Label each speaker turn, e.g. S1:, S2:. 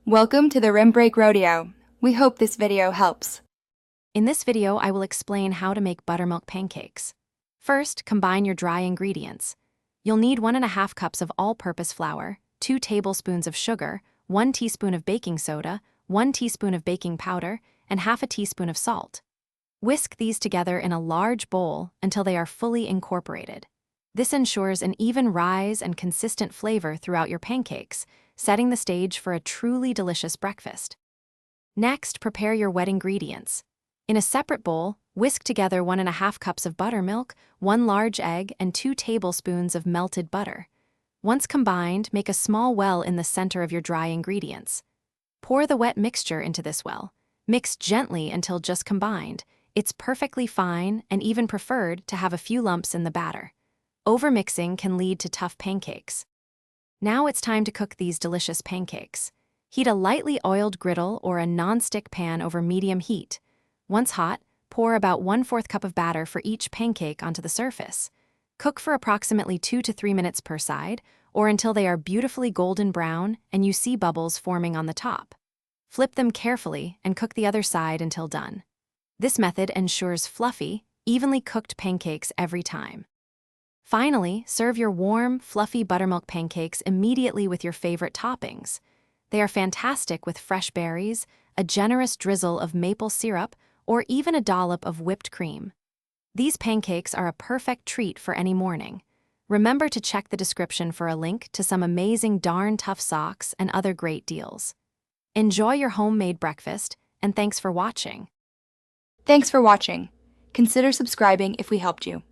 S1: Welcome to the Rim Break Rodeo. We hope this video helps.
S2: In this video, I will explain how to make buttermilk pancakes. First, combine your dry ingredients. You'll need 1.5 cups of all-purpose flour, 2 tablespoons of sugar, 1 teaspoon of baking soda, 1 teaspoon of baking powder, and half a teaspoon of salt. Whisk these together in a large bowl until they are fully incorporated. This ensures an even rise and consistent flavor throughout your pancakes, setting the stage for a truly delicious breakfast. Next, prepare your wet ingredients. In a separate bowl, whisk together 1.5 cups of buttermilk, 1 large egg, and 2 tablespoons of melted butter. Once combined, make a small well in the center of your dry ingredients. Pour the wet mixture into this well. Mix gently until just combined. It's perfectly fine and even preferred to have a few lumps in the batter. Overmixing can lead to tough pancakes. Now it's time to cook these delicious pancakes. Heat a lightly oiled griddle or a non-stick pan over medium heat. Once hot, pour about 1/4 cup of batter for each pancake onto the surface. Cook for approximately 2 to 3 minutes per side, or until they are beautifully golden brown and you see bubbles forming on the top. Flip them carefully and cook the other side until done. This method ensures fluffy, evenly cooked pancakes every time. Finally, serve your warm, fluffy buttermilk pancakes immediately with your favorite toppings. They are fantastic with fresh berries, a generous drizzle of maple syrup, or even a dollop of whipped cream. These pancakes are a perfect treat for any morning. Remember to check the description for a link to some amazing darn tough socks and other great deals. Enjoy your homemade breakfast, and thanks for watching.
S1: Thanks for watching. Consider subscribing if we helped you.